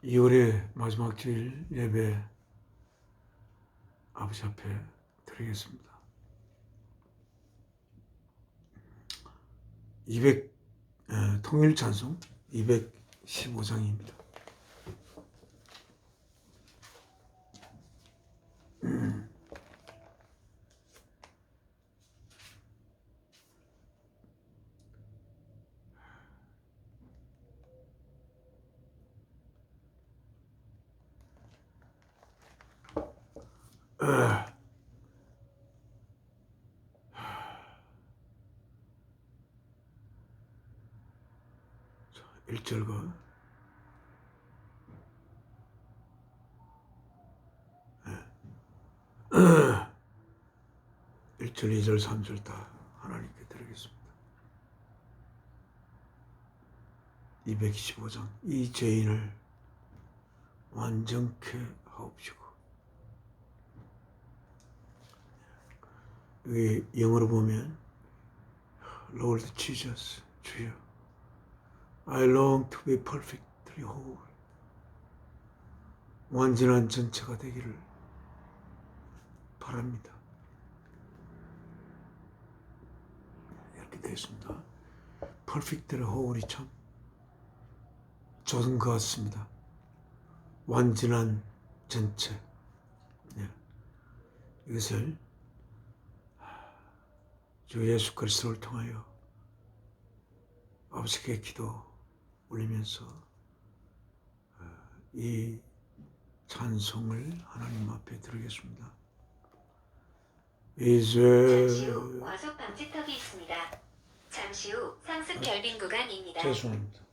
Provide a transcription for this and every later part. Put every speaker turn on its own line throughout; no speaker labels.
2월의 마지막 주일 예배 아버지 앞에 드리겠습니다. 200 통일 찬송 215장입니다. 자, 1절과 1절, 2절, 3절 다 하나님께 드리겠습니다. 215장 이 죄인을 완전케 하옵시고, 여기 영어로 보면 Lord Jesus, 주여, I long to be perfectly whole, 완전한 전체가 되기를 바랍니다. 이렇게 되어 있습니다. perfectly whole이 참 좋은 것 같습니다. 완전한 전체. 이것을 주 예수 그리스도를 통하여 아버지께 기도 올리면서 이 찬송을 하나님 앞에 드리겠습니다.
잠시 후 과속 방지턱이 있습니다. 잠시 후 상습 결빙 구간입니다.
죄송합니다.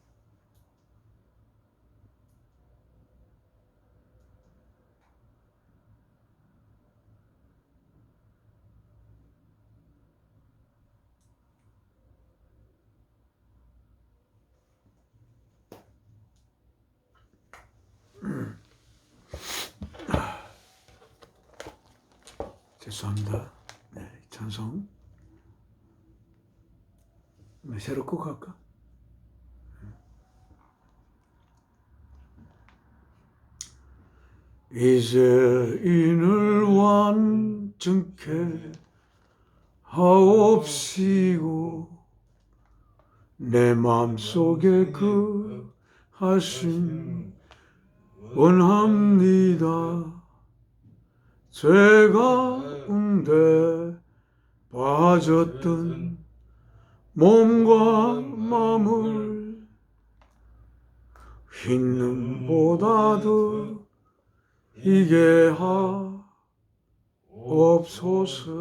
죄송합니다. 네, 찬송 새로 꼭 할까? 이제 인을 완전케 하옵시고, 내 맘속에 그 하심 원합니다. 죄 가운데 빠졌던 몸과 마음을 흰 눈보다도 희게 하옵소서.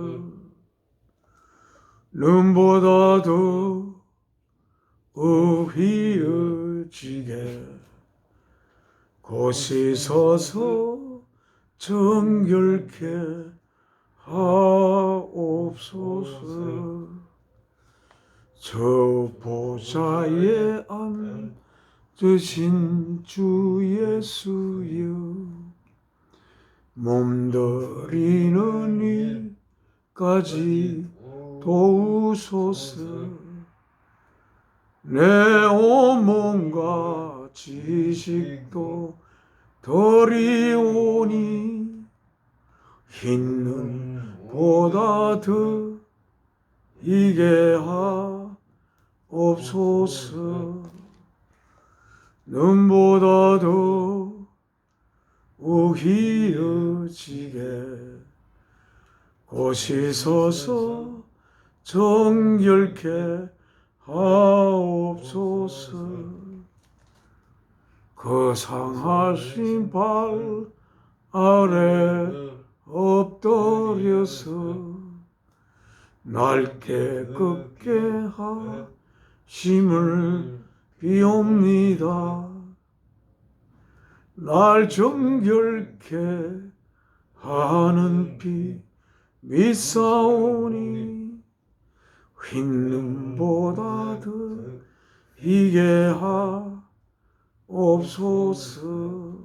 눈보다도 우휘어지게 곳이 서서 정결케 하옵소서. 저 보좌에 앉으신 주 예수여, 몸들이는 일까지 도우소서. 내 온몸과 지식도 드리오니, 흰 눈보다 더 희게 하옵소서. 눈보다도 우휘어지게 곳이 서서 정결케 하옵소서. 그 상하신 발 아래 엎드려서 날 깨끗게 하심을 비옵니다. 날 정결케 하는 피 믿사오니, 흰 눈보다 더 희게 하옵소서.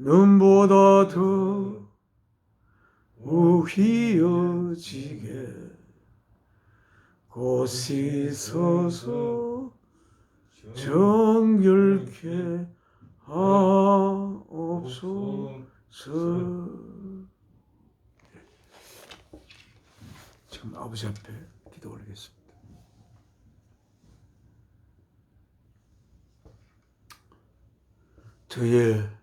눈보다 더 우휘어지게 곳이 서서 정결케 하옵소서. 지금 아버지 앞에 기도 올리겠습니다. 저의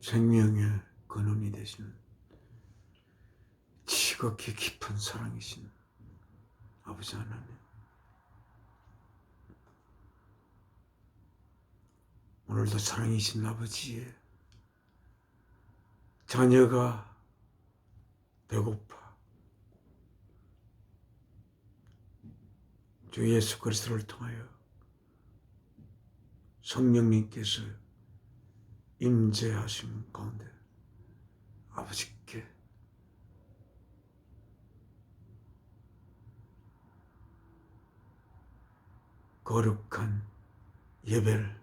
생명의 근원이 되시는 지극히 깊은 사랑이신 아버지 하나님, 오늘도 사랑이신 아버지의 자녀가 배고파 주 예수 그리스도를 통하여 성령님께서 임재하신 가운데 아버지께 거룩한 예배를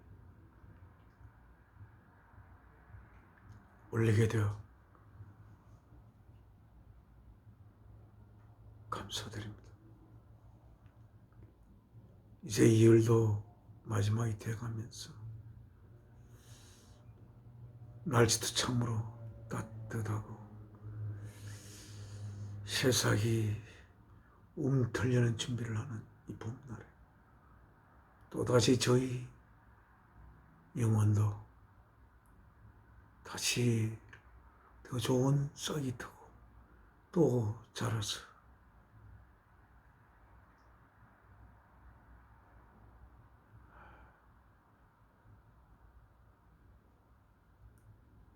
올리게 되어 감사드립니다. 이제 이 일도 마지막이 되어가면서 날씨도 참으로 따뜻하고 새싹이 움틀려는 준비를 하는 이 봄날에 또다시 저희 영혼도 다시 더 좋은 싹이 트고 또 자라서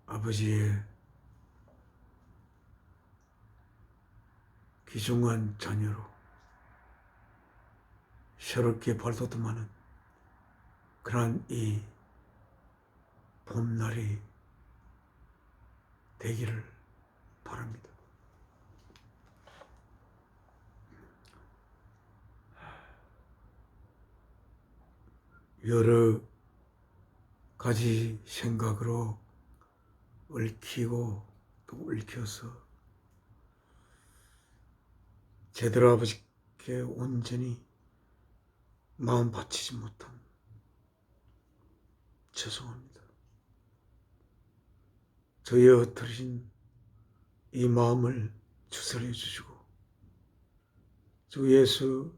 아버지의 귀중한 자녀로 새롭게 발돋움하는 그러한 이 봄날이 되기를 바랍니다. 여러 가지 생각으로 얽히고 또 얽혀서 제대로 아버지께 온전히 마음 바치지 못한 죄송합니다. 저의 흩어진 이 마음을 주설해 주시고 주 예수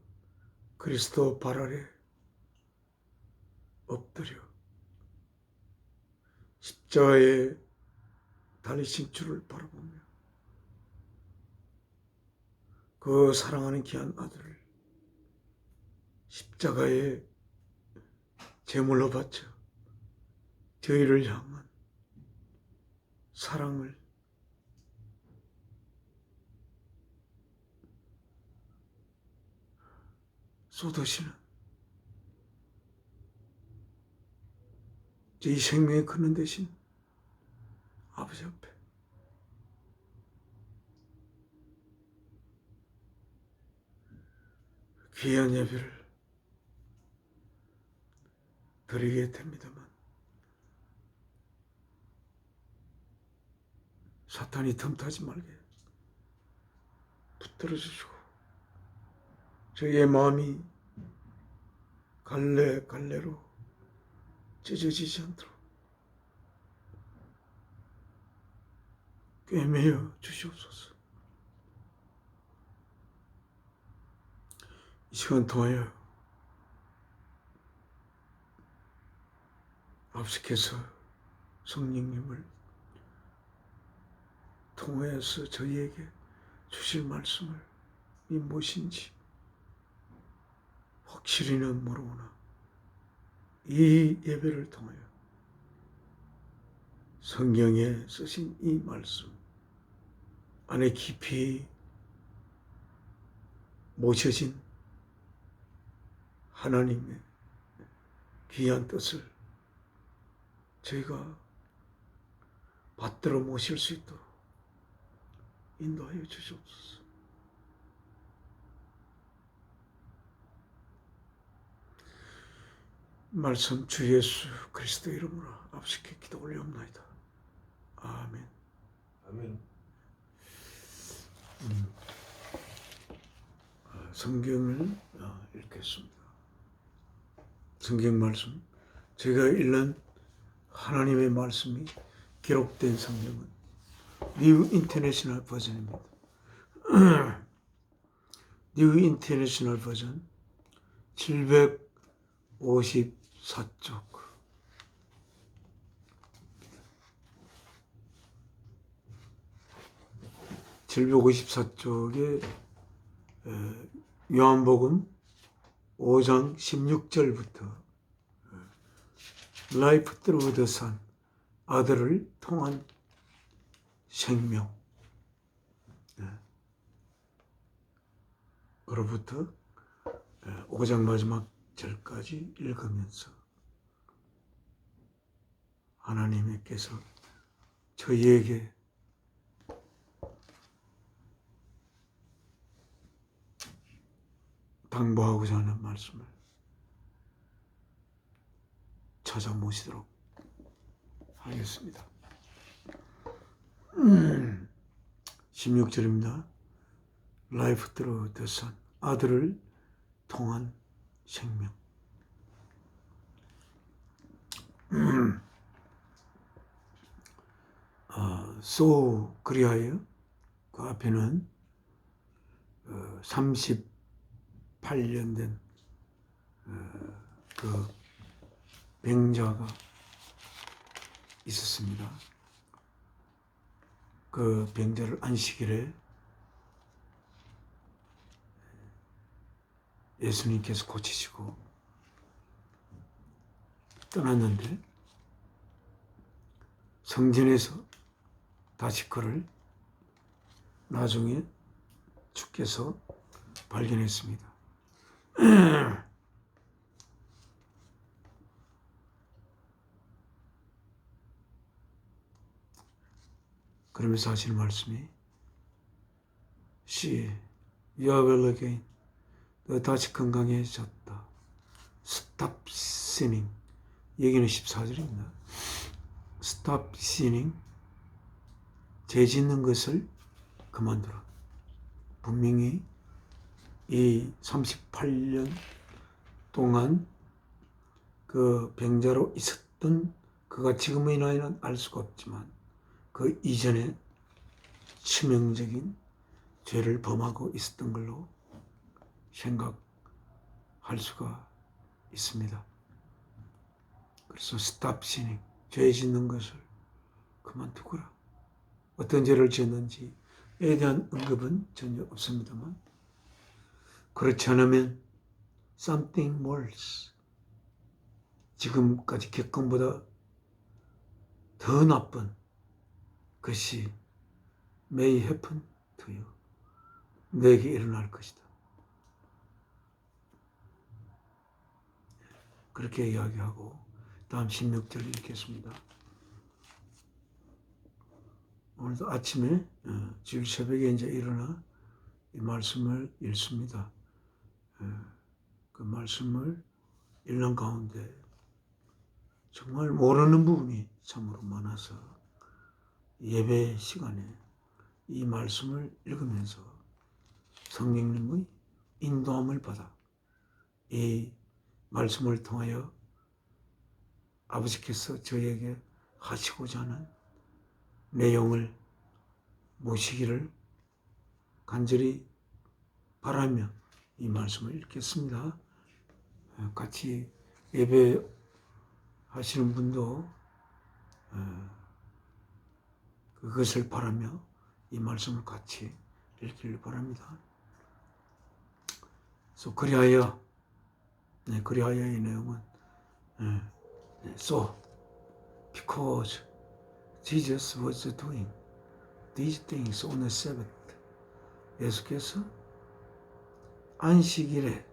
그리스도 발 아래 엎드려 십자가에 달리신 주를 바라보며 그 사랑하는 귀한 아들을 십자가에 제물로 바쳐 저희를 향한 사랑을 쏟으시는 이 생명의 근원 되신 아버지 앞에 귀한 예배를 드리게 됩니다만 사탄이 틈타지 말게 붙들어 주시고 저희의 마음이 갈래갈래로 찢어지지 않도록 꿰매어 주시옵소서. 이 시간 통하여 압축해서 성령님을 통해서 저희에게 주실 말씀을 이 무엇인지 확실히는 모르구나. 이 예배를 통하여 성경에 쓰신 이 말씀 안에 깊이 모셔진 하나님의 귀한 뜻을 저희가 받들어 모실 수 있도록 인도하여 주시옵소서. 말씀 주 예수 그리스도 이름으로 앞서게 기도 올려옵나이다. 아멘.
아멘.
성경을 읽겠습니다. 성경 말씀 제가 읽는 하나님의 말씀이 기록된 성경은 뉴 인터내셔널 버전입니다. 뉴 인터내셔널 버전 754쪽. 754쪽에 요한복음 5장 16절부터 라이프 through the Son, 아들을 통한 생명. 그로부터 5장 마지막 절까지 읽으면서 하나님께서 저희에게 당부하고자 하는 말씀을 찾아 모시도록 하겠습니다. 16절입니다. Life through the Son, 아들을 통한 생명. so 그리하여 그 앞에는 38년 된 그 병자가 있었습니다. 그 병자를 안식일에 예수님께서 고치시고 떠났는데 성전에서 다시 그를 나중에 주께서 발견했습니다. 그러면서 하시는 말씀이 you are well again. 너 다시 건강해졌다. Stop sinning. 여기는 14절입니다. Stop sinning. 죄 짓는 것을 그만두라. 분명히 이 38년 동안 그 병자로 있었던 그가 지금의 나이는 알 수가 없지만 그 이전에 치명적인 죄를 범하고 있었던 걸로 생각할 수가 있습니다. 그래서 stop sinning, 죄 짓는 것을 그만두거라. 어떤 죄를 지었는지에 대한 언급은 전혀 없습니다만 그렇지 않으면 something worse, 지금까지 겪은 보다 더 나쁜 것이 may happen to you, 내게 일어날 것이다. 그렇게 이야기하고 다음 16절 읽겠습니다. 오늘도 아침에 주일 새벽에 이제 일어나 이 말씀을 읽습니다. 그 말씀을 읽는 가운데 정말 모르는 부분이 참으로 많아서 예배 시간에 이 말씀을 읽으면서 성령님의 인도함을 받아 이 말씀을 통하여 아버지께서 저에게 하시고자 하는 내용을 모시기를 간절히 바라며 이 말씀을 읽겠습니다. 같이 예배 하시는 분도 그것을 바라며 이 말씀을 같이 읽기를 바랍니다. 그래서 그리하여 이 내용은 so because Jesus was doing these things on the Sabbath, 예수께서 안식일에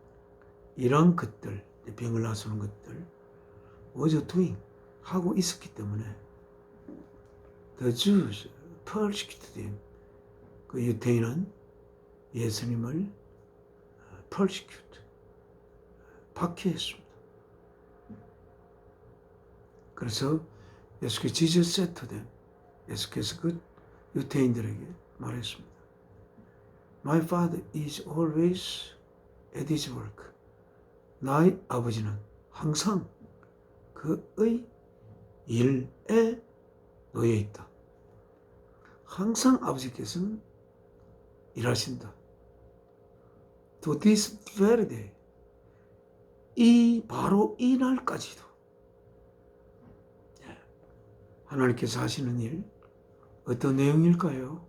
이런 것들, 병을 나서는 것들 was doing, 하고 있었기 때문에 the Jews persecuted him, 그 유대인은 예수님을 persecute, 박해했습니다. 그래서 예수께서 Jesus said to them, 예수께서 그 유대인들에게 말했습니다. My father is always at his work. 나의 아버지는 항상 그의 일에 놓여 있다. 항상 아버지께서는 일하신다. To this very day. 바로 이 날까지도 하나님께서 하시는 일, 어떤 내용일까요?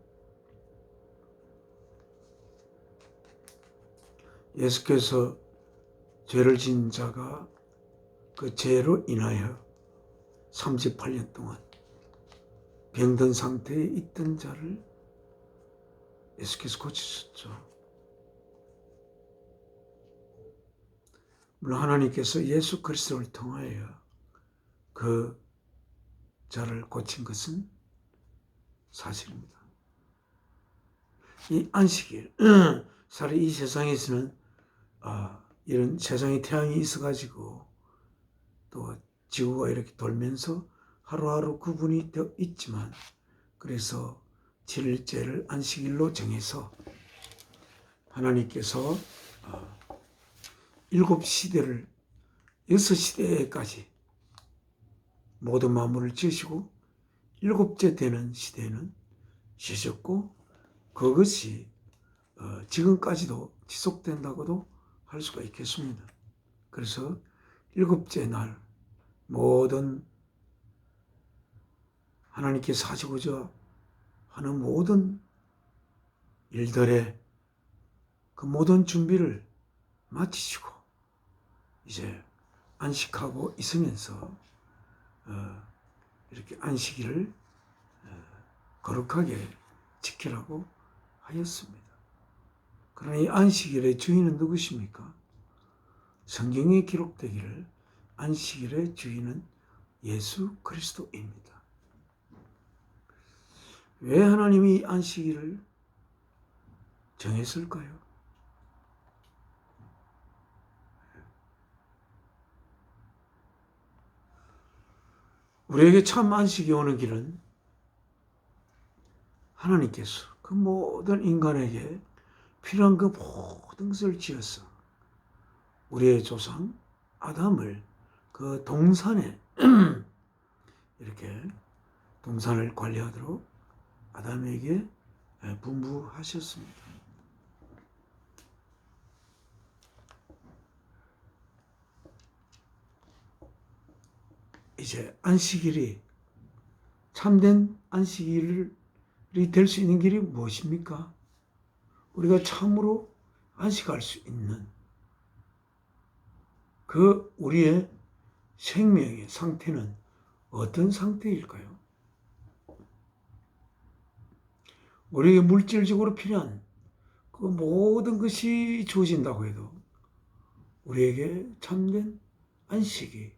예수께서 죄를 지은 자가 그 죄로 인하여 38년 동안 병든 상태에 있던 자를 예수께서 고치셨죠. 물론 하나님께서 예수 그리스도를 통하여 그 자를 고친 것은 사실입니다. 이 안식일, 사실 이 세상에서는 이런 세상에 태양이 있어가지고 또 지구가 이렇게 돌면서 하루하루 구분이 되어 있지만, 그래서 7일째를 안식일로 정해서 하나님께서 7시대를 6시대까지 모든 만물을 지으시고 7째 되는 시대에는 쉬셨고, 그것이 지금까지도 지속된다고도 할 수가 있겠습니다. 그래서 7째 날 모든 하나님께서 하시고자 하는 모든 일들의 그 모든 준비를 마치시고 이제 안식하고 있으면서 이렇게 안식일을 거룩하게 지키라고 하였습니다. 그러나 이 안식일의 주인은 누구십니까? 성경에 기록되기를 안식일의 주인은 예수 그리스도입니다. 왜 하나님이 안식일을 정했을까요? 우리에게 참 안식이 오는 길은 하나님께서 그 모든 인간에게 필요한 그 모든 것을 지어서 우리의 조상 아담을 그 동산에 이렇게 동산을 관리하도록 아담에게 분부하셨습니다. 이제 안식일이 참된 안식일이 될 수 있는 길이 무엇입니까? 우리가 참으로 안식할 수 있는 그 우리의 생명의 상태는 어떤 상태일까요? 우리에게 물질적으로 필요한 그 모든 것이 주어진다고 해도 우리에게 참된 안식이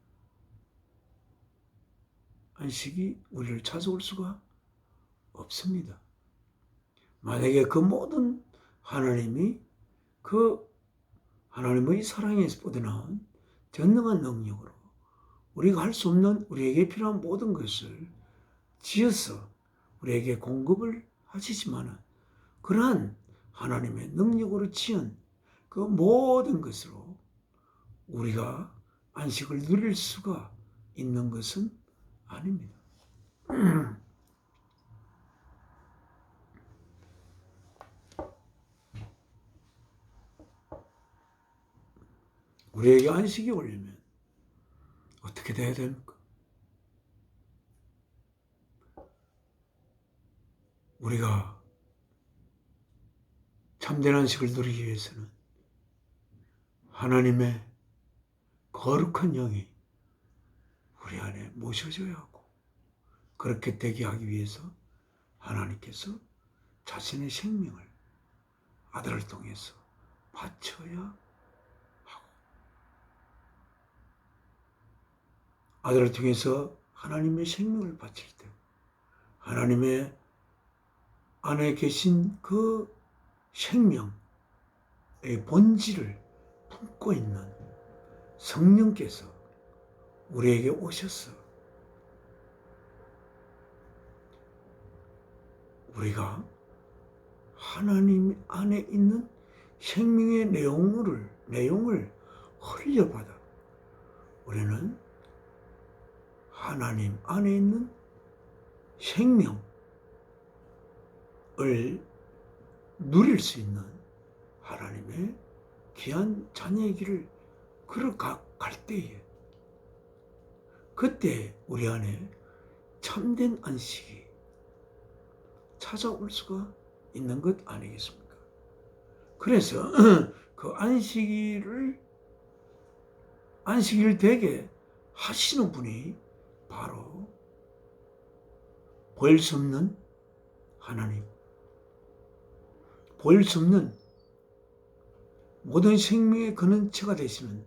우리를 찾아올 수가 없습니다. 만약에 그 모든 하나님이 그 하나님의 사랑에서 뻗어나온 전능한 능력으로 우리가 할 수 없는 우리에게 필요한 모든 것을 지어서 우리에게 공급을 하시지만, 그러한 하나님의 능력으로 지은 그 모든 것으로 우리가 안식을 누릴 수가 있는 것은 아닙니다. 우리에게 안식이 오려면 어떻게 돼야 됩니까? 우리가 참된 안식을 누리기 위해서는 하나님의 거룩한 영이 우리 안에 모셔져야 하고, 그렇게 되게 하기 위해서 하나님께서 자신의 생명을 아들을 통해서 바쳐야 하고, 아들을 통해서 하나님의 생명을 바칠 때 하나님의 안에 계신 그 생명의 본질을 품고 있는 성령께서 우리에게 오셔서 우리가 하나님 안에 있는 생명의 내용을 흘려받아 우리는 하나님 안에 있는 생명을 누릴 수 있는 하나님의 귀한 자녀의 길을 걸어갈 때에 그때 우리 안에 참된 안식이 찾아올 수가 있는 것 아니겠습니까? 그래서 그 안식일을 되게 하시는 분이 바로 보일 수 없는 하나님, 보일 수 없는 모든 생명의 근원체가 되시는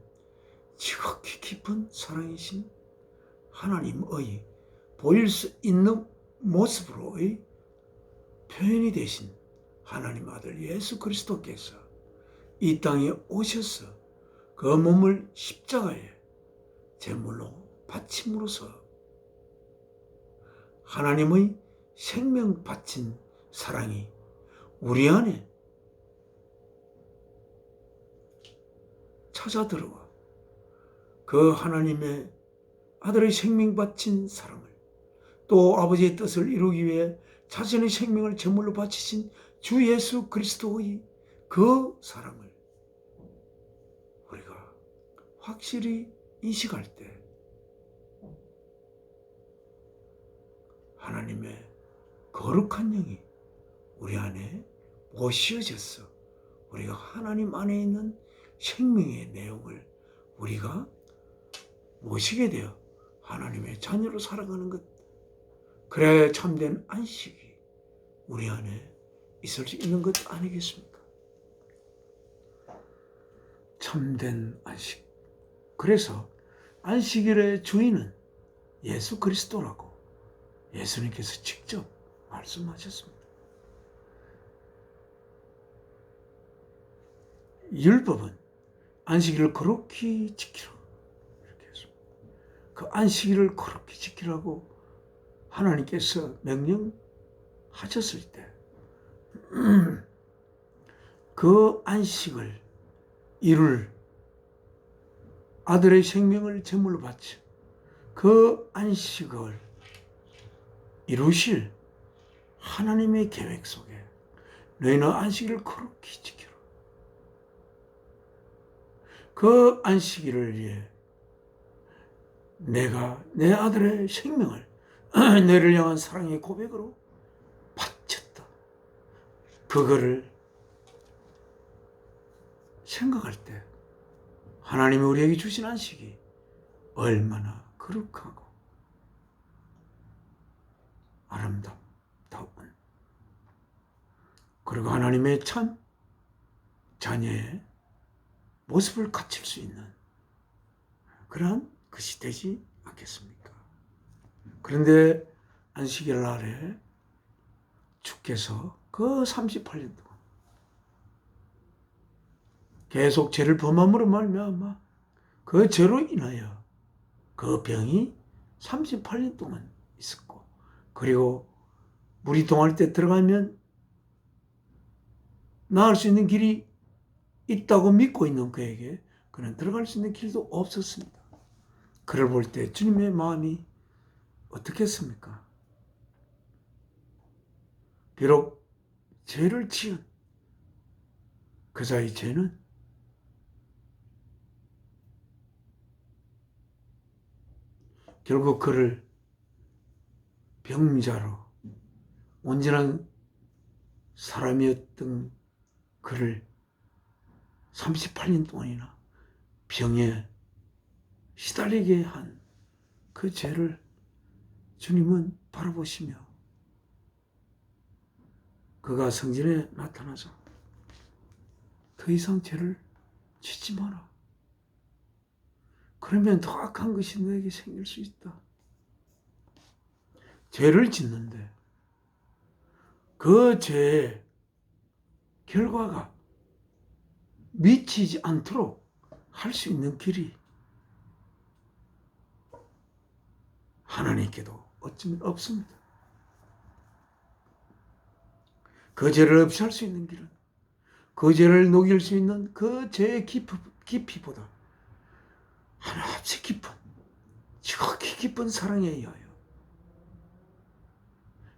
지극히 깊은 사랑이신 하나님의 보일 수 있는 모습으로의 표현이 되신 하나님 아들 예수 그리스도께서 이 땅에 오셔서 그 몸을 십자가에 제물로 바침으로써 하나님의 생명 바친 사랑이 우리 안에 찾아 들어와 그 하나님의 아들의 생명 바친 사랑을 또 아버지의 뜻을 이루기 위해 자신의 생명을 제물로 바치신 주 예수 그리스도의 그 사랑을 우리가 확실히 인식할 때 하나님의 거룩한 영이 우리 안에 모시어져서 우리가 하나님 안에 있는 생명의 내용을 우리가 모시게 되어 하나님의 자녀로 살아가는 것, 그래야 참된 안식이 우리 안에 있을 수 있는 것 아니겠습니까? 참된 안식. 그래서 안식일의 주인은 예수 그리스도라고 예수님께서 직접 말씀하셨습니다. 율법은 안식일을 거룩히 지키라 이렇게 했습니다. 그 안식일을 거룩히 지키라고 하나님께서 명령하셨을 때 그 안식을 이룰 아들의 생명을 제물로 바쳐 그 안식을 이루실 하나님의 계획 속에 너희는 안식일을 거룩히 지키라. 그 안식일을 위해 내가 내 아들의 생명을 너를 향한 사랑의 고백으로 바쳤다. 그거를 생각할 때 하나님이 우리에게 주신 안식이 얼마나 거룩하고 아름다운 그리고 하나님의 참 자녀의 모습을 갖출 수 있는 그러한 것이 되지 않겠습니까? 그런데 안식일 날에 주께서 그 38년 동안 계속 죄를 범함으로 말미암아 그 죄로 인하여 그 병이 38년 동안 있었고, 그리고 물이 동할 때 들어가면 나을 수 있는 길이 있다고 믿고 있는 그에게 그는 들어갈 수 있는 길도 없었습니다. 그를 볼 때 주님의 마음이 어떻겠습니까? 비록 죄를 지은 그자의 죄는 결국 그를 병자로 온전한 사람이었던 그를 38년 동안이나 병에 시달리게 한 그 죄를 주님은 바라보시며 그가 성전에 나타나서 더 이상 죄를 짓지 마라. 그러면 더 악한 것이 너에게 생길 수 있다. 죄를 짓는데 그 죄의 결과가 미치지 않도록 할 수 있는 길이 하나님께도 어쩌면 없습니다. 그 죄를 없이 할 수 있는 길은 그 죄를 녹일 수 있는 그 죄의 깊이보다 하나없이 깊은 지극히 깊은 사랑에 의하여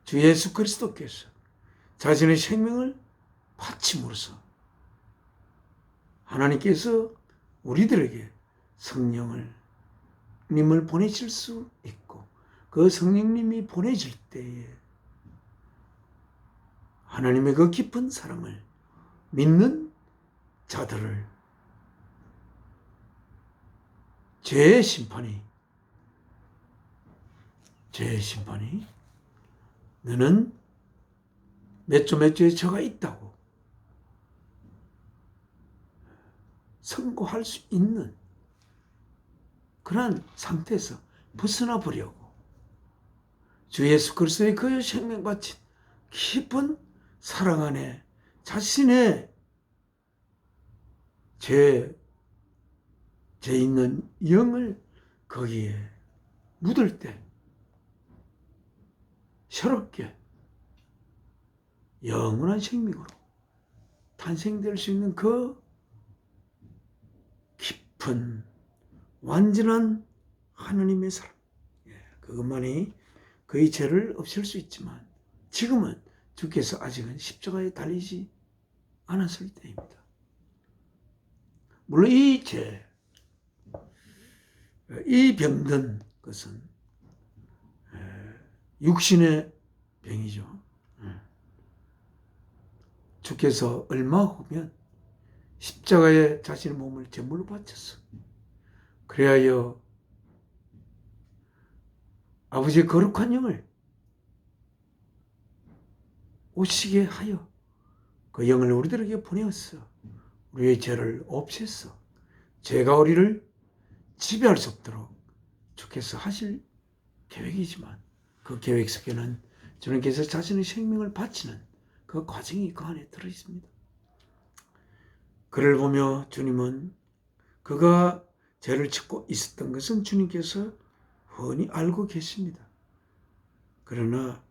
주 예수 그리스도께서 자신의 생명을 바침으로써 하나님께서 우리들에게 성령을 님을 보내실 수 있고, 그 성령님이 보내질 때에 하나님의 그 깊은 사랑을 믿는 자들을 죄의 심판이 너는 몇 조의 죄가 있다고 선고할 수 있는 그러한 상태에서 벗어나 보려고 주 예수 그리스도의 그 생명 바친 깊은 사랑 안에 자신의 죄 있는 영을 거기에 묻을 때 새롭게 영원한 생명으로 탄생될 수 있는 그 깊은 완전한 하나님의 사랑, 그것만이 그의 죄를 없앨 수 있지만 지금은 주께서 아직은 십자가에 달리지 않았을 때입니다. 물론 이 죄, 이 병든 것은 육신의 병이죠. 주께서 얼마 후면 십자가에 자신의 몸을 제물로 바쳤어. 그리하여 아버지의 거룩한 영을 오시게 하여 그 영을 우리들에게 보내었어. 우리의 죄를 없앴어. 죄가 우리를 지배할 수 없도록 주께서 하실 계획이지만 그 계획 속에는 주님께서 자신의 생명을 바치는 그 과정이 그 안에 들어있습니다. 그를 보며 주님은 그가 죄를 짓고 있었던 것은 주님께서 훤히 알고 계십니다. 그러나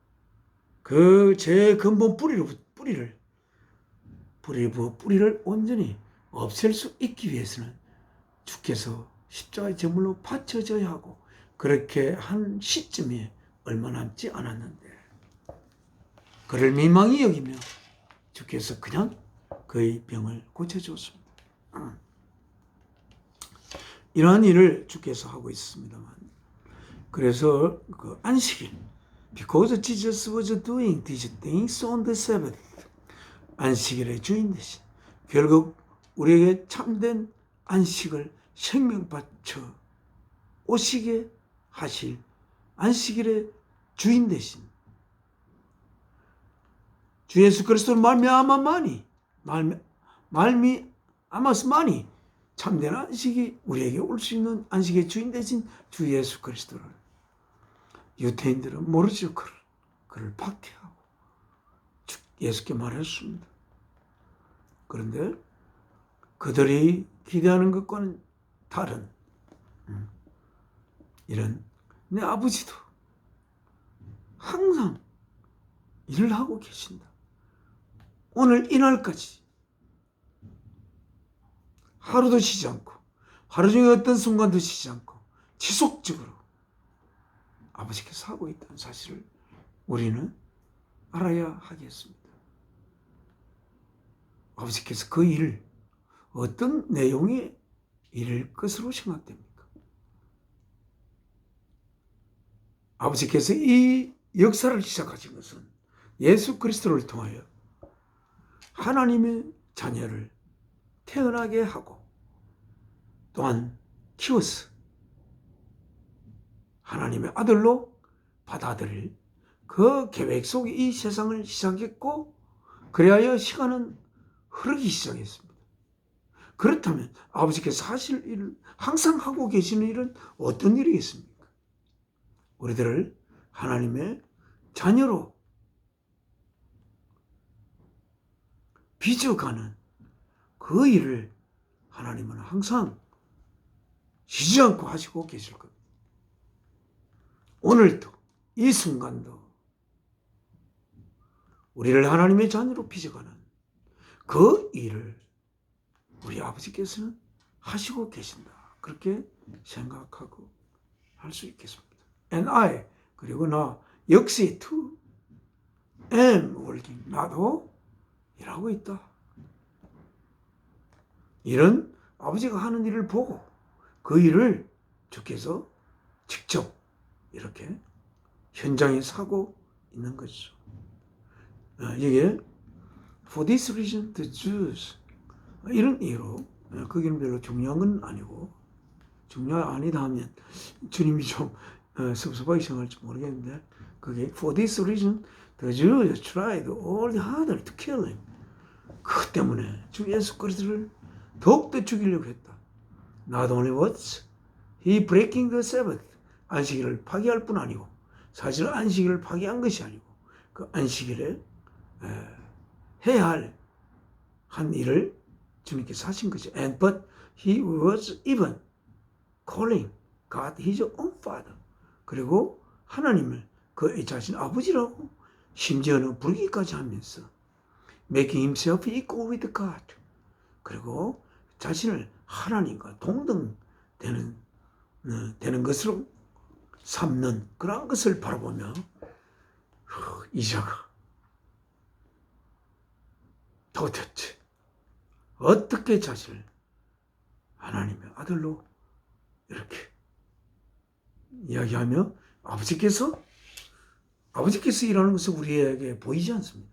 그 죄의 근본 뿌리를 온전히 없앨 수 있기 위해서는 주께서 십자가의 제물로 바쳐져야 하고, 그렇게 한 시점에 얼마 남지 않았는데 그를 민망히 여기며 주께서 그냥 그의 병을 고쳐주었습니다. 이러한 일을 주께서 하고 있습니다만, 그래서 그 안식일, because Jesus was doing these things on the Sabbath, 안식일의 주인 대신 결국 우리에게 참된 안식을 생명 바쳐 오시게 하실 안식일의 주인 대신 주 예수 그리스도를 말미암아서만이 참된 안식이 우리에게 올 수 있는 안식의 주인 대신 주 예수 그리스도를 유대인들은 모르죠. 그를 박해하고 예수께 말했습니다. 그런데 그들이 기대하는 것과는 다른 이런 내 아버지도 항상 일을 하고 계신다. 오늘 이날까지 하루도 쉬지 않고 하루 중에 어떤 순간도 쉬지 않고 지속적으로 아버지께서 하고 있다는 사실을 우리는 알아야 하겠습니다. 아버지께서 그 일을 어떤 내용의 일일 것으로 생각됩니까? 아버지께서 이 역사를 시작하신 것은 예수 그리스도를 통하여 하나님의 자녀를 태어나게 하고 또한 키워서 하나님의 아들로 받아들일 그 계획 속에 이 세상을 시작했고, 그리하여 시간은 흐르기 시작했습니다. 그렇다면 아버지께서 하실 일을 항상 하고 계시는 일은 어떤 일이겠습니까? 우리들을 하나님의 자녀로 빚어가는 그 일을 하나님은 항상 쉬지 않고 하시고 계실 겁니다. 오늘도 이 순간도 우리를 하나님의 자녀로 빚어가는 그 일을 우리 아버지께서는 하시고 계신다. 그렇게 생각하고 할 수 있겠습니다. And I, 그리고 나 역시 too am working, 나도 일하고 있다. 이런 아버지가 하는 일을 보고 그 일을 주께서 직접 이렇게 현장에 서고 있는 거죠. 이게 for this reason the Jews, 이런 이유로, 거기는 별로 중요한 건 아니고, 중요한 아니다 하면 주님이 좀 섭섭하게 생각할지 모르겠는데, 그게 for this reason the Jews tried all the harder to kill him. 그 때문에 주 예수 그리스도를 더욱더 죽이려고 했다. Not only was he breaking the Sabbath, 안식일을 파기할 뿐 아니고, 사실 안식일을 파기한 것이 아니고 그 안식일에 해야 할 한 일을 주님께서 하신 거죠. And but he was even calling God his own father. 그리고 하나님을 그 자신 아버지라고 심지어는 부르기까지 하면서 making himself equal with God. 그리고 자신을 하나님과 동등되는 것으로 삼는 그런 것을 바라보며 이삭아 도대체 어떻게 자신을 하나님의 아들로 이렇게 이야기하며 아버지께서 일하는 것은 우리에게 보이지 않습니다.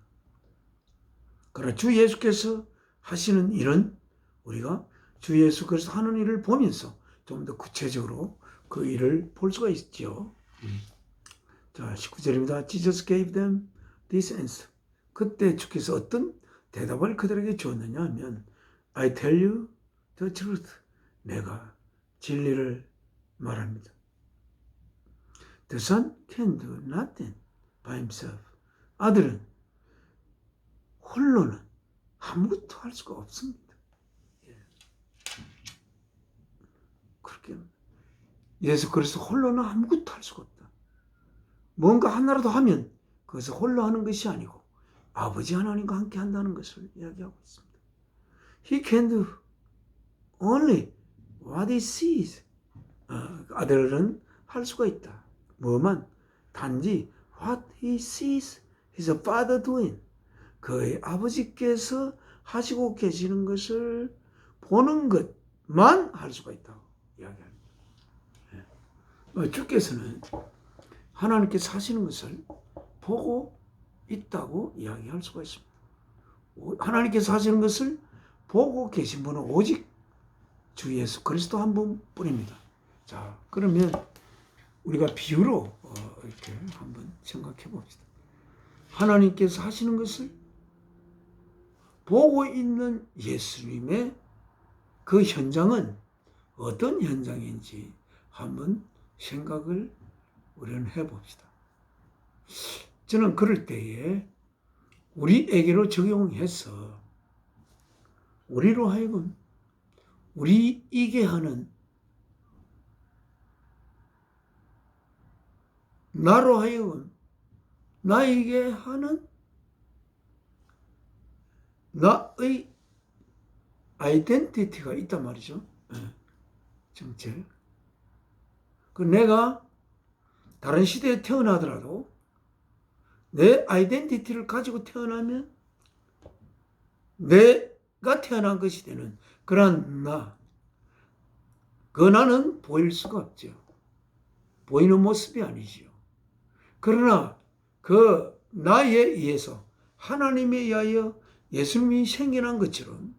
그러나 주 예수께서 하시는 일은 우리가 주 예수 그리스도 하는 일을 보면서 좀 더 구체적으로 그 일을 볼 수가 있죠. 자, 19절입니다. Jesus gave them this answer. 그때 주께서 어떤 대답을 그들에게 주었느냐 하면 I tell you the truth. 내가 진리를 말합니다. The son can do nothing by himself. 아들은 홀로는 아무것도 할 수가 없습니다. 그렇게 예수 그리스도 홀로는 아무것도 할 수가 없다. 뭔가 하나라도 하면 그것을 홀로 하는 것이 아니고 아버지 하나님과 함께 한다는 것을 이야기하고 있습니다. He can do only what he sees. 아들은 할 수가 있다. 뭐만? 단지 what he sees his father doing. 그의 아버지께서 하시고 계시는 것을 보는 것만 할 수가 있다고 이야기합니다. 주께서는 하나님께서 하시는 것을 보고 있다고 이야기할 수가 있습니다. 하나님께서 하시는 것을 보고 계신 분은 오직 주 예수 그리스도 한 분뿐입니다. 자, 그러면 우리가 비유로 이렇게 한번 생각해 봅시다. 하나님께서 하시는 것을 보고 있는 예수님의 그 현장은 어떤 현장인지 한번 생각을 우리는 해봅시다. 저는 그럴 때에 우리에게로 적용해서 우리로 하여금 우리이게 하는, 나로 하여금 나에게 하는 나의 아이덴티티가 있단 말이죠. 정체. 그 내가 다른 시대에 태어나더라도 내 아이덴티티를 가지고 태어나면 내가 태어난 것이 되는 그런 그 나는 보일 수가 없죠. 보이는 모습이 아니지요. 그러나 그 나에 의해서 하나님에 의하여 예수님이 생겨난 것처럼,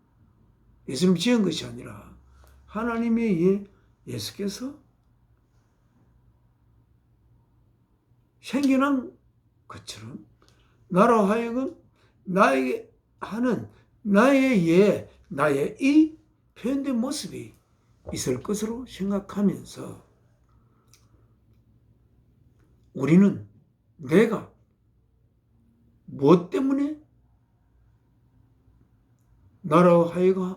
예수님이 지은 것이 아니라 하나님에 의해 예수께서 생겨난 것처럼 나로 하여금 나에게 하는 나의 이 표현된 모습이 있을 것으로 생각하면서 우리는 내가 무엇 때문에 나로 하여금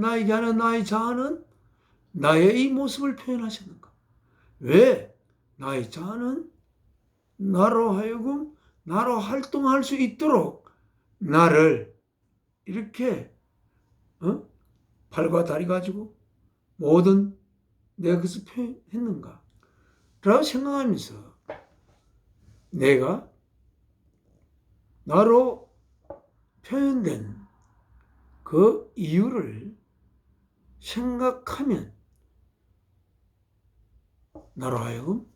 나에게 하는 나의 자아는 나의 이 모습을 표현하셨는가? 왜 나의 자아는 나로 하여금 나로 활동할 수 있도록 나를 이렇게 팔과 다리 가지고 모든 내가 그것을 표현했는가? 라고 생각하면서 내가 나로 표현된 그 이유를 생각하면 나로 하여금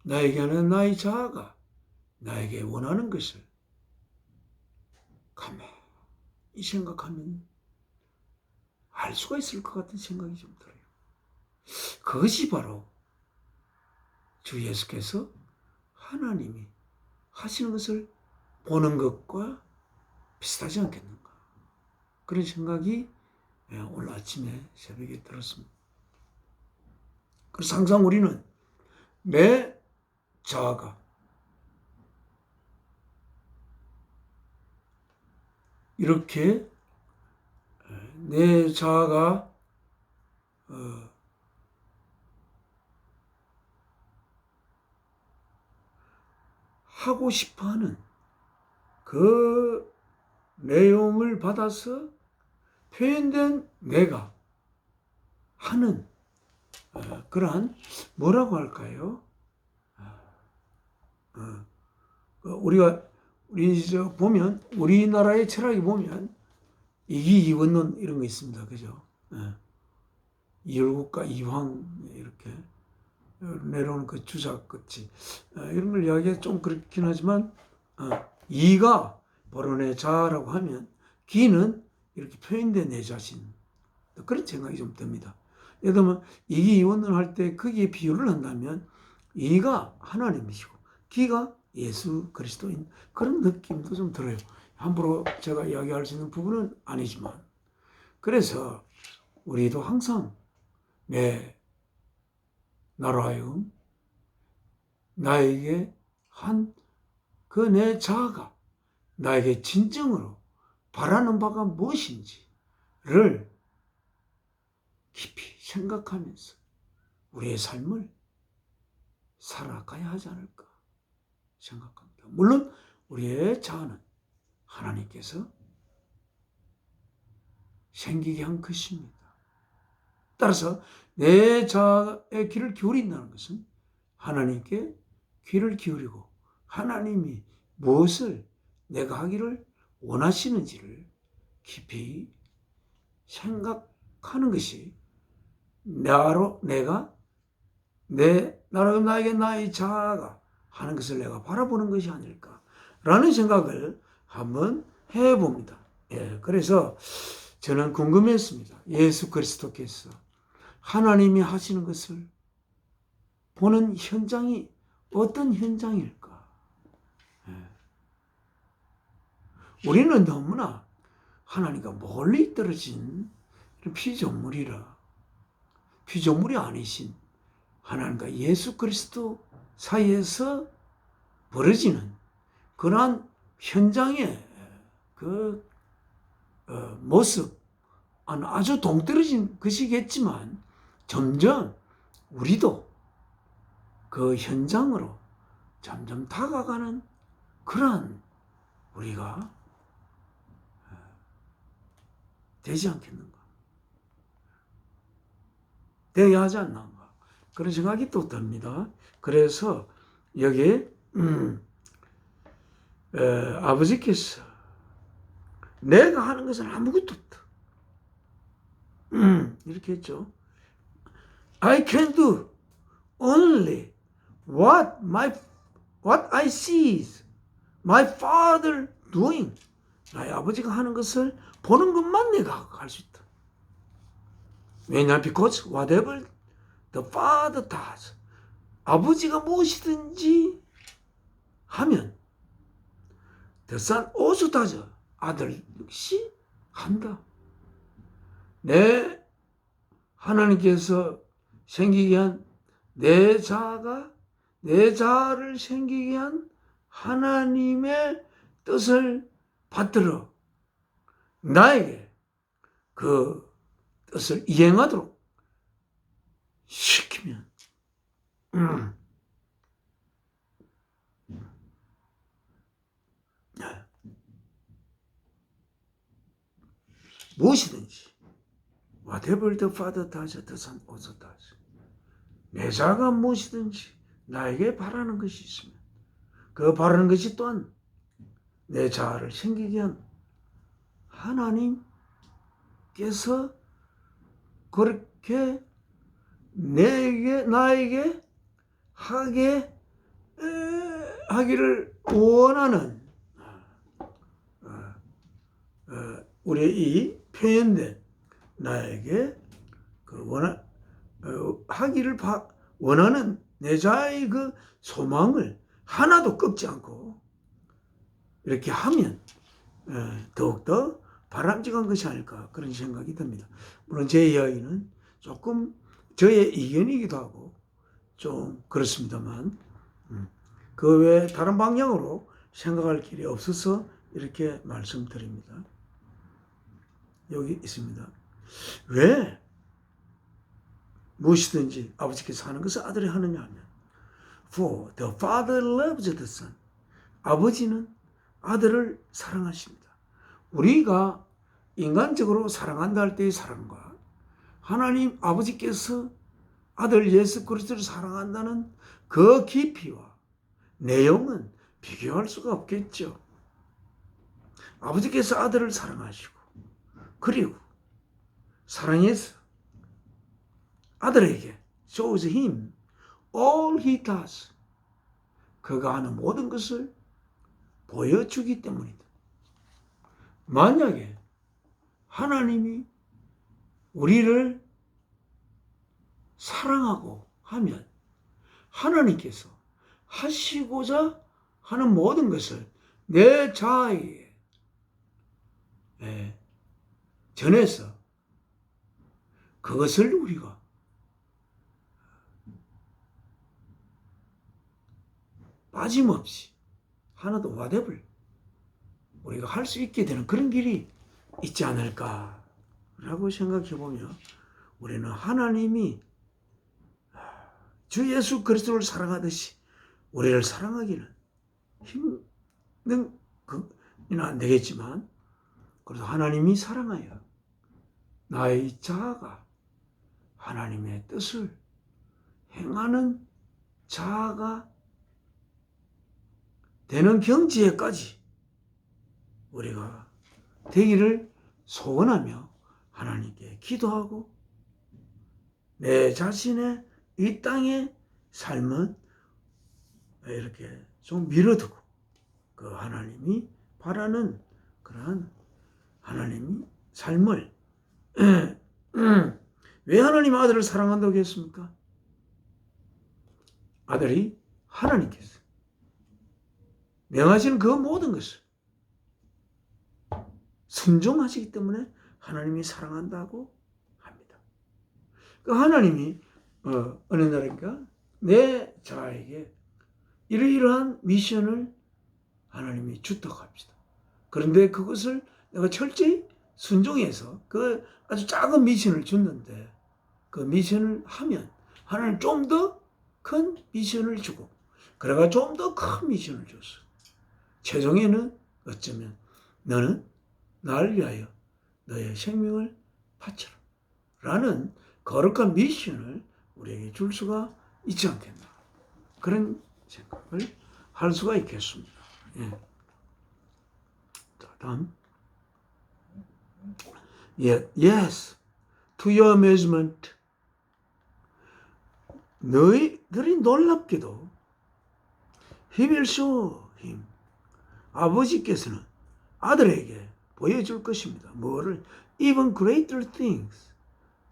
나에게 하는 나의 자아가 나에게 원하는 것을 가만히 생각하면 알 수가 있을 것 같은 생각이 좀 들어요. 그것이 바로 주 예수께서 하나님이 하시는 것을 보는 것과 비슷하지 않겠는가. 그런 생각이 오늘 아침에 새벽에 들었습니다. 그래서 항상 우리는 내 자아가 이렇게 내 자아가 하고 싶어하는 그 내용을 받아서 표현된 내가 하는 그러한 뭐라고 할까요? 우리 보면 우리나라의 철학에 보면 이기이원론 이런 거 있습니다. 그죠? 이율국과 이황 이렇게 내려오는 그 주작 끝이 이런 걸 이야기가 좀 그렇긴 하지만 이가 바로 내 자아라고 하면 기는 이렇게 표현된 내 자신 그런 생각이 좀 듭니다. 예를 들면 이기이원론 할 때 거기에 비유를 한다면 이가 하나님이시고 기가 예수 그리스도인 그런 느낌도 좀 들어요. 함부로 제가 이야기할 수 있는 부분은 아니지만 그래서 우리도 항상 나로 하여금 나에게 한 그 내 자아가 나에게 진정으로 바라는 바가 무엇인지를 깊이 생각하면서 우리의 삶을 살아가야 하지 않을까 생각합니다. 물론 우리의 자아는 하나님께서 생기게 한 것입니다. 따라서 내 자아의 귀를 기울인다는 것은 하나님께 귀를 기울이고 하나님이 무엇을 내가 하기를 원하시는지를 깊이 생각하는 것이 내가 나에게 나의 자아가 하는 것을 내가 바라보는 것이 아닐까라는 생각을 한번 해봅니다. 그래서 저는 궁금했습니다. 예수 그리스도께서 하나님이 하시는 것을 보는 현장이 어떤 현장일까? 우리는 너무나 하나님과 멀리 떨어진 피조물이 아니신 하나님과 예수 그리스도 사이에서 벌어지는 그러한 현장의 그 모습 아주 동떨어진 것이겠지만 점점 우리도 그 현장으로 점점 다가가는 그러한 우리가 되지 않겠는가? 되어야 하지 않는가? 그런 생각이 또 듭니다. 그래서 여기에 아버지께서 내가 하는 것은 아무것도 없다. 이렇게 했죠. I can do only what I see my father doing. 나의 아버지가 하는 것을 보는 것만 내가 할 수 있다. 왜냐? Because whatever the father does. 아버지가 무엇이든지 하면 the son also does. 아들 역시 한다. 하나님께서 생기게 한 내 자아를 생기게 한 하나님의 뜻을 받들어 나에게 그 뜻을 이행하도록 시키면 무엇이든지 whatever the Father does, the Son also does. 내 자가 무엇이든지 나에게 바라는 것이 있으면 그 바라는 것이 또한 내 자아를 생기게 한 하나님께서 그렇게 나에게 하기를 원하는 우리의 이 표현된 나에게 하기를 원하는 내 자의 그 소망을 하나도 꺾지 않고 이렇게 하면 더욱더 바람직한 것이 아닐까 그런 생각이 듭니다. 물론 제 이야기는 조금 저의 의견이기도 하고 좀 그렇습니다만 그 외에 다른 방향으로 생각할 길이 없어서 이렇게 말씀드립니다. 여기 있습니다. 왜 무엇이든지 아버지께서 하는 것을 아들이 하느냐 하면 For the Father loves the Son. 아버지는 아들을 사랑하십니다. 우리가 인간적으로 사랑한다 할 때의 사랑과 하나님 아버지께서 아들 예수 그리스도를 사랑한다는 그 깊이와 내용은 비교할 수가 없겠죠. 아버지께서 아들을 사랑하시고 그리고 사랑해서 아들에게 shows him all he does. 그가 하는 모든 것을 보여주기 때문이다. 만약에 하나님이 우리를 사랑하고 하면 하나님께서 하시고자 하는 모든 것을 내 자아에게 전해서 그것을 우리가 빠짐없이 하나도 whatever 우리가 할 수 있게 되는 그런 길이 있지 않을까라고 생각해 보면 우리는 하나님이 주 예수 그리스도를 사랑하듯이 우리를 사랑하기는 힘든 그는 안 되겠지만 그래도 하나님이 사랑하여 나의 자아가 하나님의 뜻을 행하는 자아가 되는 경지에까지 우리가 되기를 소원하며 하나님께 기도하고 내 자신의 이 땅의 삶은 이렇게 좀 밀어두고 그 하나님이 바라는 그러한 하나님이 삶을 왜 하나님 아들을 사랑한다고 했습니까? 아들이 하나님께서 명하시는 그 모든 것을 순종하시기 때문에 하나님이 사랑한다고 합니다. 그 하나님이 어느 날인가 내 자에게 이러이러한 미션을 하나님이 주다고 합시다. 그런데 그것을 내가 철저히 순종해서 그 아주 작은 미션을 줬는데 그 미션을 하면 하나님 좀 더 큰 미션을 주고 그래가 좀 더 큰 미션을 줬어. 최종에는 어쩌면 너는 나를 위하여 너의 생명을 바쳐라 라는 거룩한 미션을 우리에게 줄 수가 있지 않겠나 그런 생각을 할 수가 있겠습니다. 예. 자, 다음 Yes, to your amazement 너희들이 놀랍게도 He will show him 아버지께서는 아들에게 보여줄 것입니다. 뭐를? Even greater things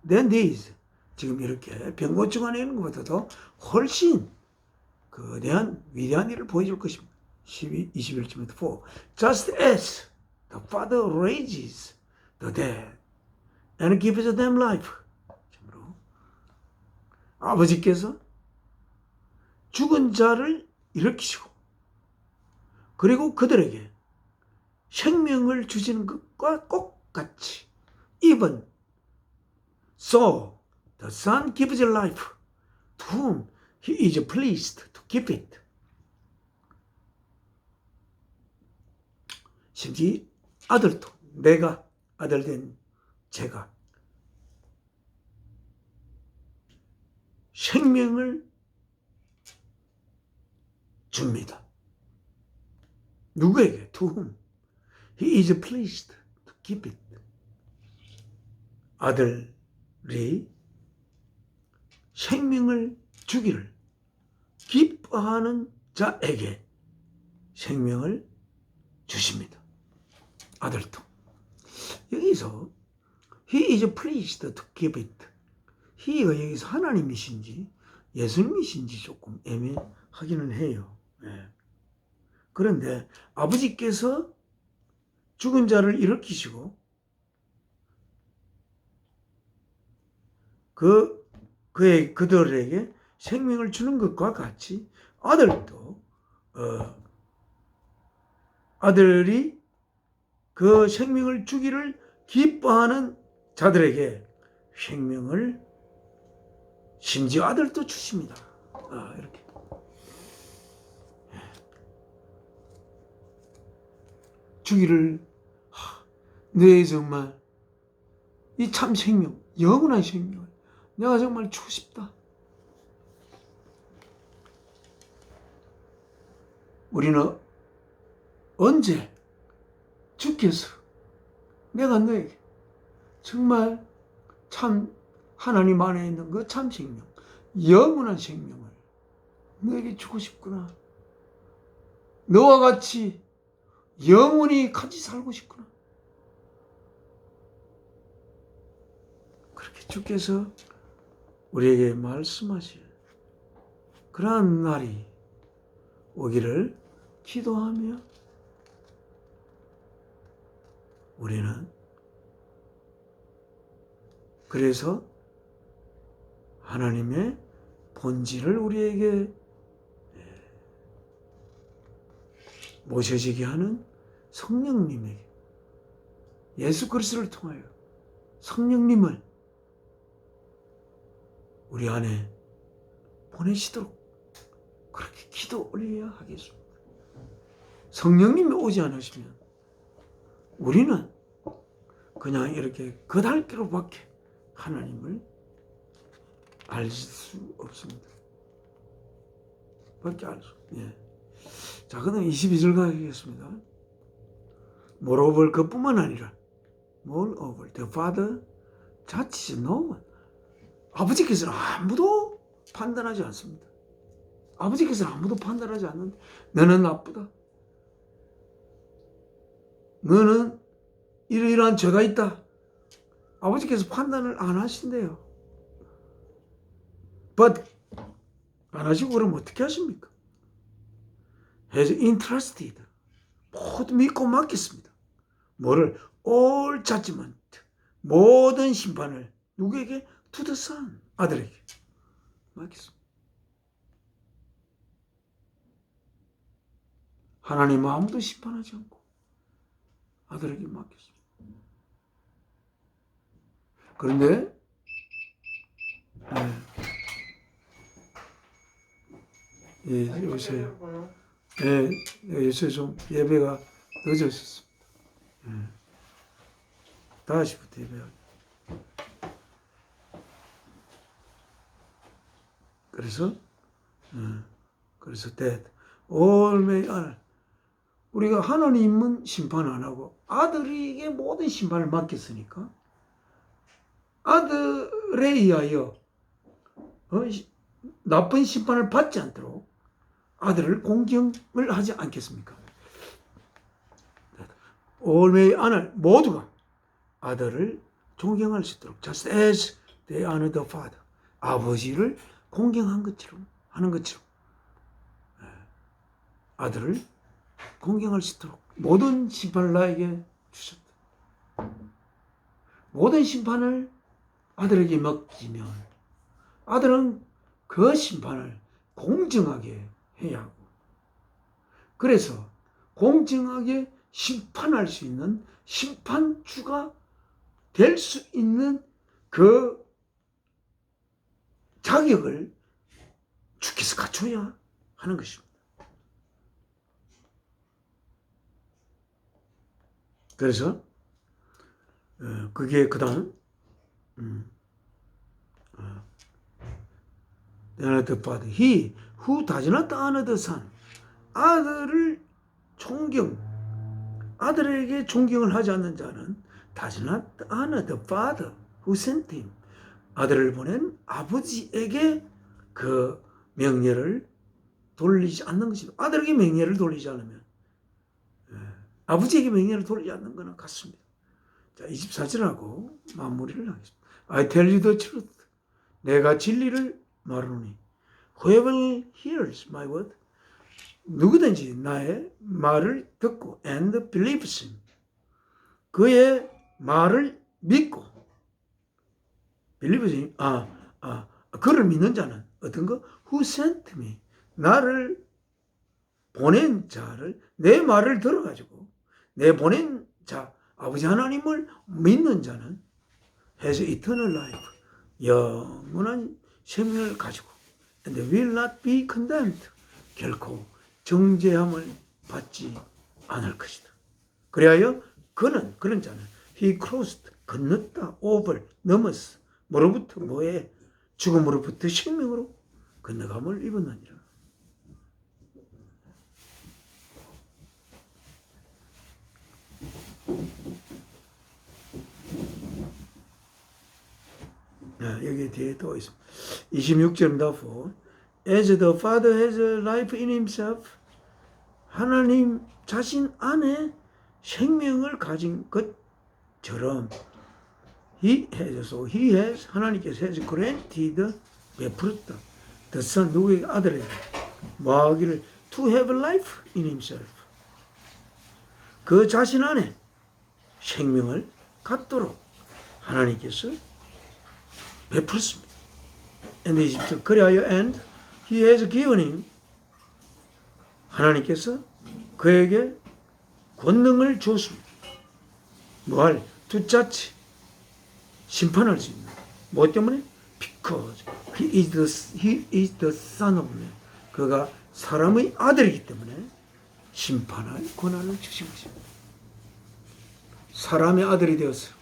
than these. 지금 이렇게 병고증 안에 있는 것보다도 훨씬 거대한 위대한 일을 보여줄 것입니다. 21절부터 4. Just as the Father raises the dead and gives them life. 참으로 아버지께서 죽은 자를 일으키시고 그리고 그들에게 생명을 주시는 것과 똑같이 even so the Son gives life to whom he is pleased to give it. 심지어 아들도 내가 아들된 제가 생명을 줍니다. 누구에게? To whom? He is pleased to give it. 아들이 생명을 주기를 기뻐하는 자에게 생명을 주십니다. 아들도. 여기서 He is pleased to give it. He가 여기서 하나님이신지 예수님이신지 조금 애매하기는 해요. 네. 그런데 아버지께서 죽은 자를 일으키시고 그들에게 생명을 주는 것과 같이 아들도 아들이 그 생명을 주기를 기뻐하는 자들에게 생명을 심지어 아들도 주십니다. 이렇게 주기를 네 정말 이 참 생명, 영원한 생명을 내가 정말 주고 싶다. 우리는 언제 주께서 내가 너에게 정말 참 하나님 안에 있는 그 참 생명, 영원한 생명을 너에게 주고 싶구나. 너와 같이 영원히 같이 살고 싶구나. 그렇게 주께서 우리에게 말씀하실 그러한 날이 오기를 기도하며 우리는 그래서 하나님의 본질을 우리에게 모셔지게 하는 성령님에게 예수 그리스도를 통하여 성령님을 우리 안에 보내시도록 그렇게 기도 올려야 하겠습니다. 성령님이 오지 않으시면 우리는 그냥 이렇게 그달기로밖에 하나님을 알 수 없습니다. 밖에 알 수. 예. 자, 그다음 22절 가겠습니다. Moreover, 그뿐만 아니라 Moreover, the Father judges no one. 아버지께서는 아무도 판단하지 않습니다. 아버지께서는 아무도 판단하지 않는데 너는 나쁘다. 너는 이러이러한 죄가 있다. 아버지께서 판단을 안 하신대요. But 안 하시고 그러면 어떻게 하십니까? Has entrusted. 모두 믿고 맡겼습니다. 뭐를? All judgment. 모든 심판을 누구에게? To the Son. 아들에게 맡겼습니다. 하나님은 아무도 심판하지 않고 아들에게 맡겼습니다. 그런데 요새 요새 좀 예배가 늦어졌습니다. 다시부터 예배하기. 그래서 that all may honor. 우리가 하나님은 심판 안 하고 아들에게 모든 심판을 맡겼으니까 아들에 의하여 나쁜 심판을 받지 않도록 아들을 공경을 하지 않겠습니까? All may honor. 모두가 아들을 존경할 수 있도록 just as they honor the Father. 아버지를 공경한 것처럼 하는 것처럼 아들을 공경할 수 있도록 모든 심판을 나에게 주셨다. 모든 심판을 아들에게 맡기면 아들은 그 심판을 공정하게 해야 하고 그래서 공정하게 심판할 수 있는 심판주가 될 수 있는 그 자격을 주께서 갖춰야 하는 것입니다. 그래서 그게 그 다음 honor the father. He who does not honor the son. 아들을 아들에게 존경을 하지 않는 자는 does not honor the father who sent him. 아들을 보낸 아버지에게 그 명예를 돌리지 않는 것입니다. 아들에게 명예를 돌리지 않으면 아버지에게 명예를 돌리지 않는 거나 같습니다. 자, 24절하고 마무리를 하겠습니다. I tell you the truth. 내가 진리를 말하노니 whoever hears my word 누구든지 나의 말을 듣고 and believes him 그의 말을 믿고 believes him 그를 믿는 자는 어떤 거? who sent me 나를 보낸 자를 내 말을 들어가지고 내 보낸 자 아버지 하나님을 믿는 자는 has eternal life 영원한 생명을 가지고 and will not be condemned 결코 정죄함을 받지 않을 것이다. 그리하여 그런 자는 he crossed 건넜다 over 넘었어 뭐로부터 뭐에 죽음으로부터 생명으로 건너감을 입었느니라. 여기 뒤에 또 있습니다. 26절입니다. For as the Father has life in himself 하나님 자신 안에 생명을 가진 것처럼 he has 하나님께서 has granted 베풀었다. The Son 누구에게 아들에게 뭐하기를 to have life in himself 그 자신 안에 생명을 갖도록 하나님께서 베풀었습니다. And Egypt 그리하여 and he has given him 하나님께서 그에게 권능을 주었습니다. 뭐할 to judge 심판할 수 있는 뭐 때문에? Because he is the son of man 그가 사람의 아들이기 때문에 심판할 권한을 주신 것입니다. 사람의 아들이 되어서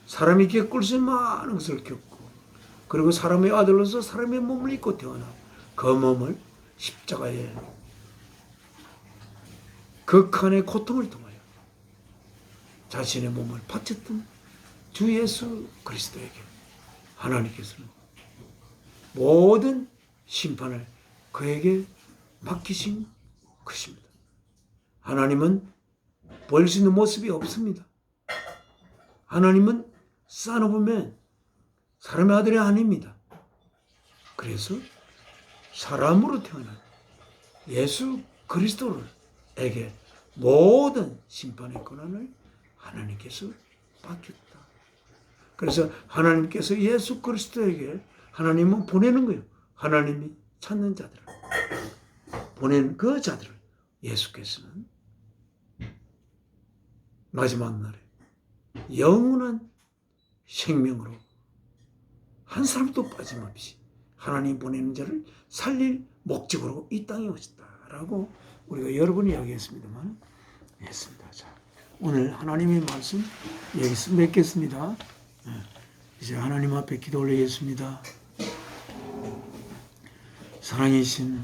사람이 겪을 수 있는 많은 것을 겪고 그리고 사람의 아들로서 사람의 몸을 입고 태어나 그 몸을 십자가에 극한의 고통을 통하여 자신의 몸을 바쳤던 주 예수 그리스도에게 하나님께서는 모든 심판을 그에게 맡기신 것입니다. 하나님은 보일 수 있는 모습이 없습니다. 하나님은 Son of Man, 사람의 아들이 아닙니다. 그래서 사람으로 태어난 예수 그리스도에게 모든 심판의 권한을 하나님께서 맡겼다. 그래서 하나님께서 예수 그리스도에게 하나님은 보내는 거예요. 하나님이 찾는 자들을 보낸 그 자들을 예수께서는 마지막 날에 영원한 생명으로 한 사람도 빠짐없이 하나님 보내는 자를 살릴 목적으로 이 땅에 오셨다라고 우리가 여러 번 이야기했습니다만 했습니다. 자, 오늘 하나님의 말씀 여기서 맺겠습니다. 이제 하나님 앞에 기도 올리겠습니다. 사랑이신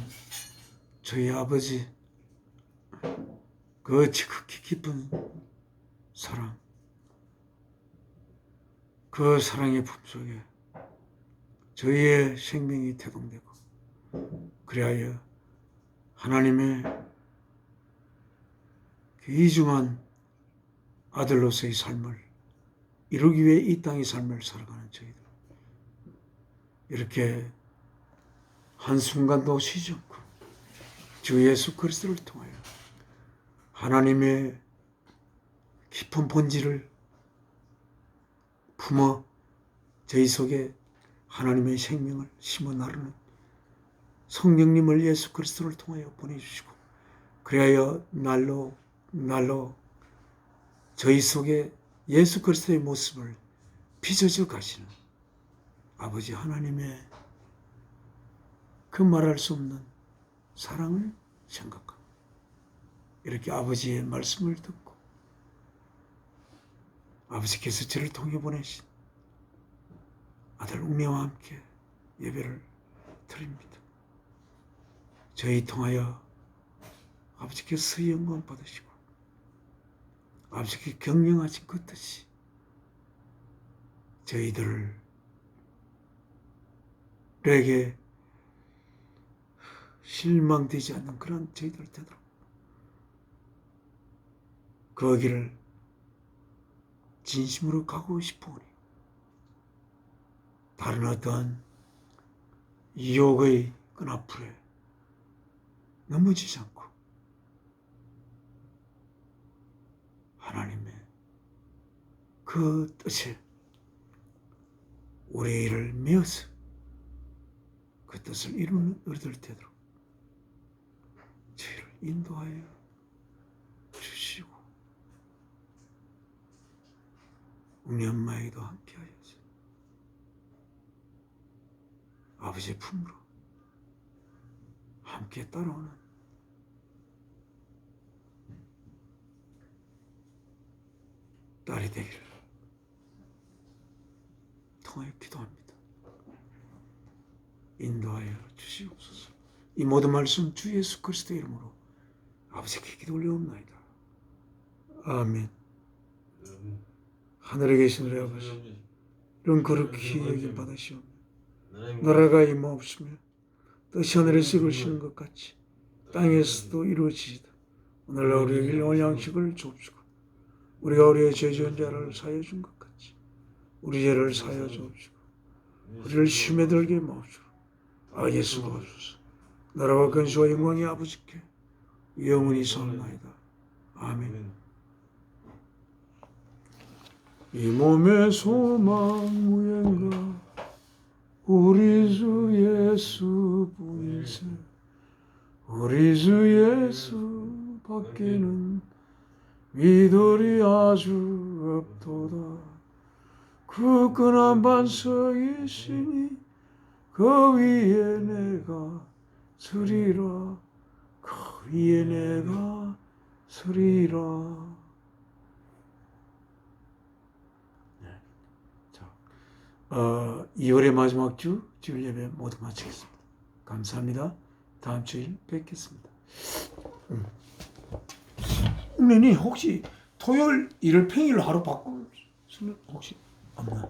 저희 아버지 그 지극히 깊은 사랑 그 사랑의 품속에 저희의 생명이 태동되고 그리하여 하나님의 귀중한 아들로서의 삶을 이루기 위해 이 땅의 삶을 살아가는 저희들 이렇게 한순간도 쉬지 않고 주 예수 그리스도를 통하여 하나님의 깊은 본질을 품어 저희 속에 하나님의 생명을 심어 나르는 성령님을 예수 그리스도를 통하여 보내주시고 그리하여 날로 저희 속에 예수 그리스도의 모습을 빚어져 가시는 아버지 하나님의 그 말할 수 없는 사랑을 생각하고 이렇게 아버지의 말씀을 듣고 아버지께서 저를 통해 보내신 아들 웅녀와 함께 예배를 드립니다. 저희 통하여 아버지께서 영광 받으시고 아버지께 경영하신 것 뜻이 저희들에게 실망되지 않는 그런 저희들 되도록 그 길을 진심으로 가고 싶으니 다른 어떠한 유혹의 끈앞풀에 넘어지지 않고 하나님의 그 뜻에 우리를 메어서 그 뜻을 이루는 우리들 되도록 저희를 인도하여 주시고 우리 엄마에게도 함께 하여서 아버지의 품으로 함께 따라오는 딸이 되기를 통하여 기도합니다. 인도하여 주시옵소서. 이 모든 말씀 주 예수 그리스도의 이름으로 아버지께 기도 올려옵나이다. 아멘. 하늘에 계신 우리 아버지, 이런 거룩히 여김 받으시오며 나라가 임하옵시며 뜻이 하늘에서 이루어지는 것 같이 땅에서도 이루어지이다. 오늘날 우리에게 일용할 양식을 주옵시고 우리가 우리의 죄 지은 자를 사하여 준 것 같이 우리 죄를 사하여 주옵시고 우리를 시험에 들게 마옵시고 예수가 없소서. 나라와 근수와 영광이 아버지께 영원히 사옵나이다. 아멘. 이 몸의 소망 무언가 우리 주 예수 뿐이세. 우리 주 예수 밖에는 믿으리 아주 없도다. 그 끈한 반석이 있으니 그 위에 내가 서리라. 그 위에 내가 서리라. 2월의 마지막 주 주일 예배 모두 마치겠습니다. 감사합니다. 다음 주일 뵙겠습니다. 네, 혹시 토요일 일을 평일로 하루 바꿀 수는 혹시 없나?